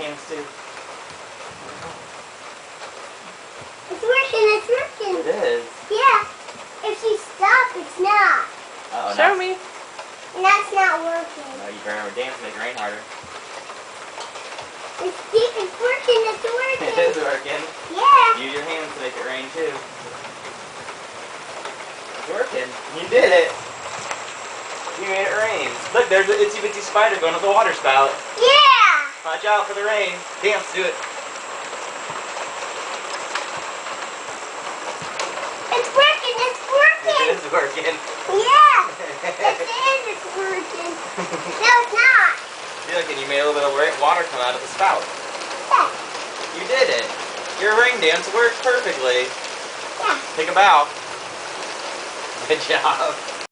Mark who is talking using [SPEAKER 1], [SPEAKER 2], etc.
[SPEAKER 1] hands too.
[SPEAKER 2] It's working, it's working.
[SPEAKER 1] It is.
[SPEAKER 2] Yeah. If you stop, it's not.
[SPEAKER 1] Uh-oh,
[SPEAKER 3] Show me.
[SPEAKER 2] And that's not working.
[SPEAKER 1] No, you better remember dance to make it rain harder.
[SPEAKER 2] It's working, it's working.
[SPEAKER 1] It is working.
[SPEAKER 2] Yeah.
[SPEAKER 1] Use your hands to make it rain too. It's working. You did it. You made it rain. Look, there's an itsy bitsy spider going up the water spout.
[SPEAKER 2] Yeah.
[SPEAKER 1] Watch out for the rain. Dance, do it.
[SPEAKER 2] It's working, it's working.
[SPEAKER 1] It is working.
[SPEAKER 2] Yeah. It's working. No, it's not.
[SPEAKER 1] Look, and you made a little bit of water come out of the spout.
[SPEAKER 2] Yeah.
[SPEAKER 1] You did it. Your rain dance worked perfectly.
[SPEAKER 2] Yeah.
[SPEAKER 1] Take a bow. Good job.